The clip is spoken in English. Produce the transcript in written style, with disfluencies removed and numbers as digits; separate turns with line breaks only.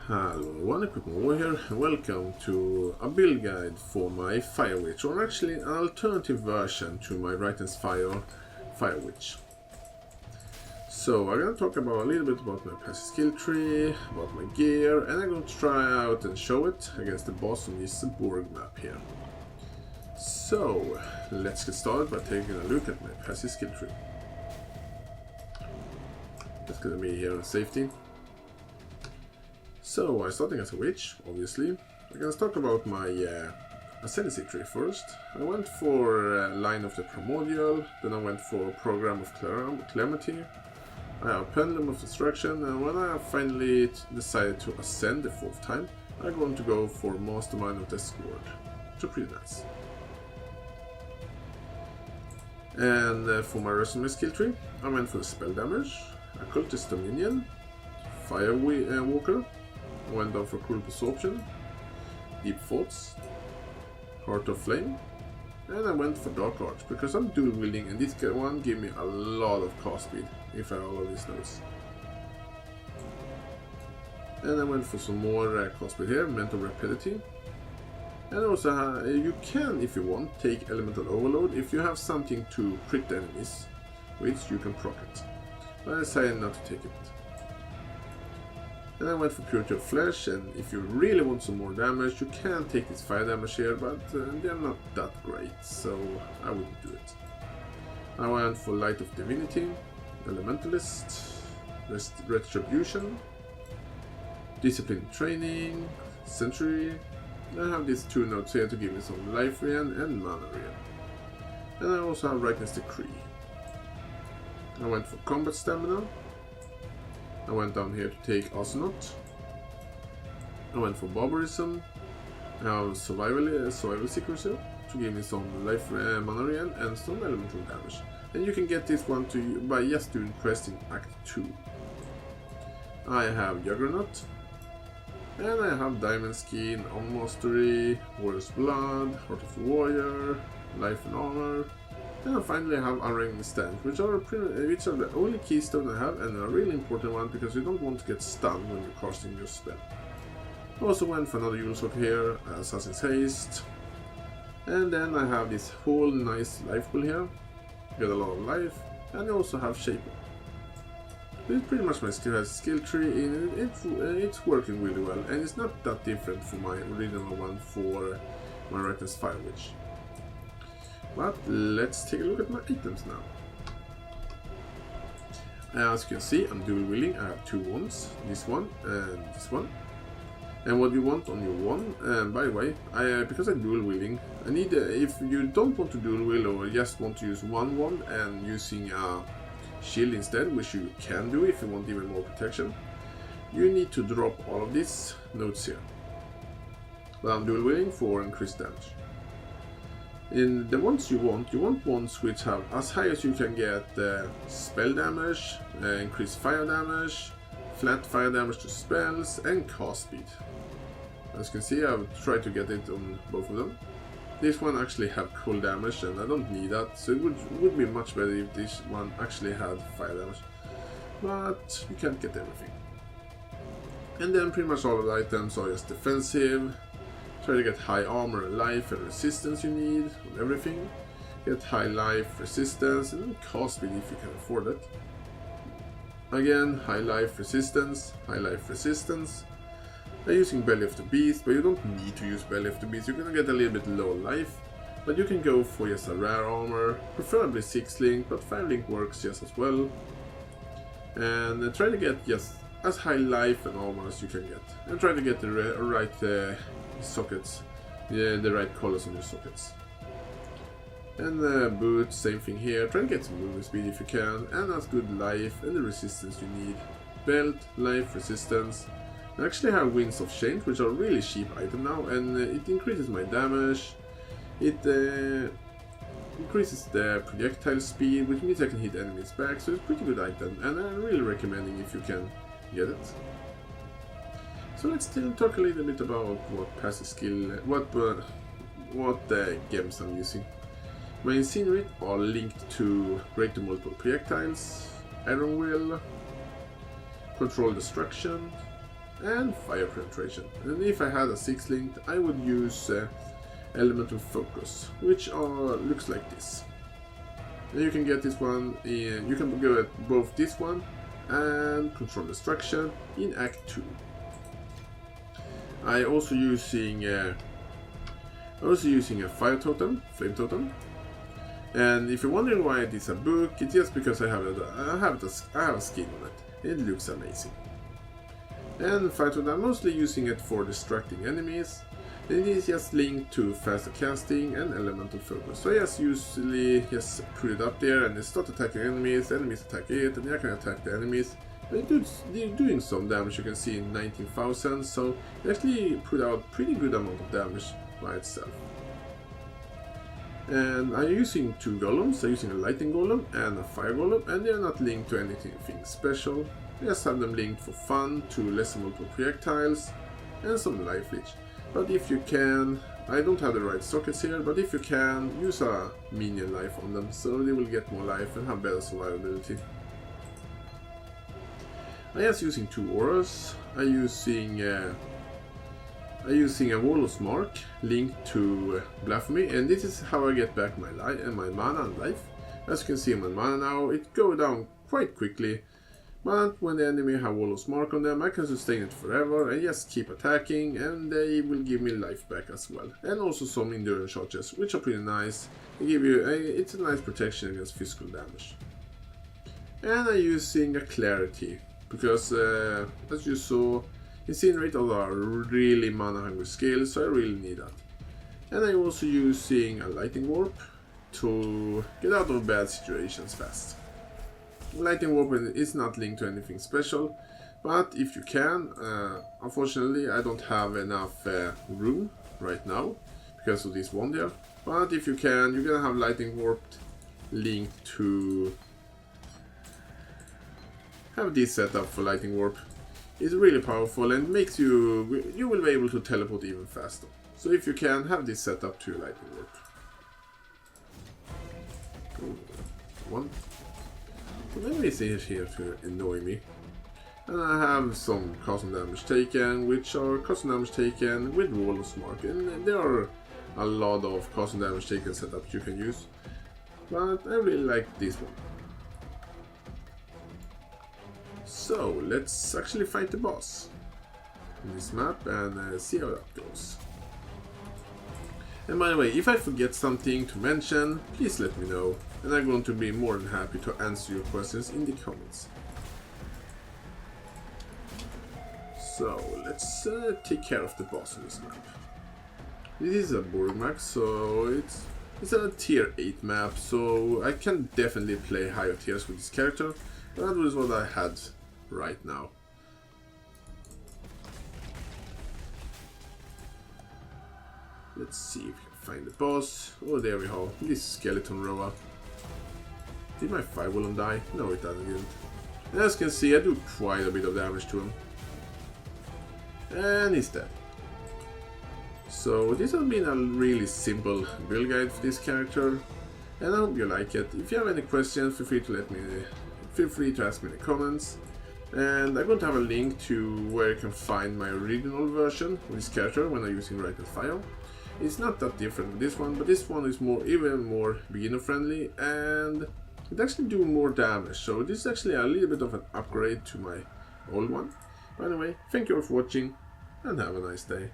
Hello everyone, Equipment War here, and welcome to a build guide for my Fire Witch, or actually an alternative version to my Right and Fire Witch. So I'm going to talk about a little bit about my passive skill tree, about my gear, and I'm going to try out and show it against the boss on this Borg map here. So let's get started by taking a look at my passive skill tree. That's going to be here on safety. So I'm starting as a witch, obviously. I'm gonna talk about my ascendancy tree first. I went for line of the primordial, then I went for program of calamity. I have pendulum of destruction, and when I finally decided to ascend the fourth time, I'm going to go for mastermind of the sword. So pretty nice. And for my rest of my skill tree, I went for the spell damage, occultist dominion, fire walker. I went down for cruel absorption, deep thoughts, heart of flame, and I went for dark arch because I'm dual wielding, and this one gave me a lot of cast speed if I follow these notes. And I went for some more cast speed here, mental rapidity, and also you can, if you want, take elemental overload if you have something to crit enemies, which you can proc it. But I decided not to take it. And I went for Purity of Flesh, and if you really want some more damage, you can take this fire damage here, but they're not that great, so I wouldn't do it. I went for Light of Divinity, Elementalist, Retribution, Discipline Training, Century. I have these two notes here to give me some life regen and mana regen. And I also have Rightness Decree. I went for Combat Stamina. I went down here to take Astronaut. I went for Barbarism. I have Survival Seekers here to give me some life mana regen and some elemental damage. And you can get this one by just doing quest in Act 2. I have Juggernaut. And I have Diamond Skin, Arm Mastery, Warrior's Blood, Heart of the Warrior, Life and Armor. And I finally have Unraveling Stand, which are the only keystone I have, and a really important one because you don't want to get stunned when you're casting your spell. I also went for another Yule Sock here, Assassin's Haste. And then I have this whole nice life pool here, get a lot of life, and I also have Shaper. This is pretty much my skill tree, and it's working really well, and it's not that different from my original one for my Rightness Fire Witch. But let's take a look at my items now. As you can see, I'm dual wielding. I have two wands, this one and this one. And what you want on your wand, and by the way, because I'm dual wielding, I need if you don't want to dual wield or just want to use one wand and using a shield instead, which you can do if you want even more protection, you need to drop all of these notes here. But I'm dual wielding for increased damage. In the ones you want ones which have as high as you can get spell damage, increased fire damage, flat fire damage to spells, and cast speed. As you can see, I've tried to get it on both of them. This one actually have cool damage, and I don't need that, so it would be much better if this one actually had fire damage. But you can't get everything. And then pretty much all of the items are just defensive. Try to get high armor, life, and resistance you need on everything. Get high life, resistance, and cast speed if you can afford it. Again, high life, resistance, high life, resistance. I'm using Belly of the Beast, but you don't need to use Belly of the Beast. You're gonna get a little bit low life, but you can go for just a rare armor, preferably 6-link, but 5-link works just as well. And try to get just as high life and armor as you can get, and try to get the right sockets, the right colors on your sockets. And boots, same thing here. Try to get some movement speed if you can, and as good life and the resistance you need. Belt, life, resistance. I actually have Winds of Change, which are a really cheap item now, and it increases my damage. It increases the projectile speed, which means I can hit enemies back, so it's a pretty good item, and I'm really recommending if you can get it. So let's talk a little bit about what passive skill, what gems I'm using. My Incinerate are linked to break the multiple projectiles, Iron Will, Control Destruction, and fire penetration. And if I had a 6 linked, I would use elemental focus, which looks like this. And you can get this one in, you can go at both this one and control destruction in Act 2. I also using a fire totem, flame totem. And if you're wondering why it is a book, it's just because I have a skin on it. It looks amazing. And fire totem, I'm mostly using it for distracting enemies. And it is just linked to faster casting and elemental focus. So I just usually just put it up there and it starts attacking enemies attack it, and I can attack the enemies. And it's doing some damage, you can see in 19,000, so it actually put out pretty good amount of damage by itself. And I'm using 2 golems. I'm using a lightning golem and a fire golem, and they're not linked to anything special. I just have them linked for fun to lessen multiple projectiles and some life leech. But if you can, I don't have the right sockets here, but if you can, use a minion life on them, so they will get more life and have better survivability. I'm just using 2 auras. I'm using a Warlord's Mark linked to Blasphemy, and this is how I get back my mana and life. As you can see, my mana now, it goes down quite quickly. But when the enemy have Warlord's Mark on them, I can sustain it forever and just keep attacking, and they will give me life back as well. And also some endurance charges, which are pretty nice. They give you it's a nice protection against physical damage. And I'm using a Clarity, because as you saw, Incinerators are really mana hungry skills, so I really need that. And I'm also using a Lightning Warp to get out of bad situations fast. Lightning Warp is not linked to anything special, but if you can, unfortunately I don't have enough room right now because of this one there, but if you can, you're gonna have Lightning Warp linked to have this setup for Lightning Warp. It's really powerful and makes you will be able to teleport even faster. So if you can, have this setup to Lightning Warp. One. So enemies is here to annoy me. And I have some custom damage taken, which are custom damage taken with Warlord's Mark, and there are a lot of custom damage taken setups you can use. But I really like this one. So let's actually fight the boss in this map and see how that goes. And by the way, if I forget something to mention, please let me know, and I'm going to be more than happy to answer your questions in the comments. So let's take care of the boss on this map. This is a boring map, so it's a tier 8 map, so I can definitely play higher tiers with this character, but that was what I had right now. Let's see if we can find the boss. Oh, there we go. This skeleton rower. Did my Firewall die? No, it didn't. And as you can see, I do quite a bit of damage to him. And he's dead. So this has been a really simple build guide for this character, and I hope you like it. If you have any questions, feel free to ask me in the comments. And I'm going to have a link to where you can find my original version of this character when I'm using Right and Fire. It's not that different with this one, but this one is even more beginner friendly, and it actually do more damage. So this is actually a little bit of an upgrade to my old one. By the way, thank you all for watching, and have a nice day.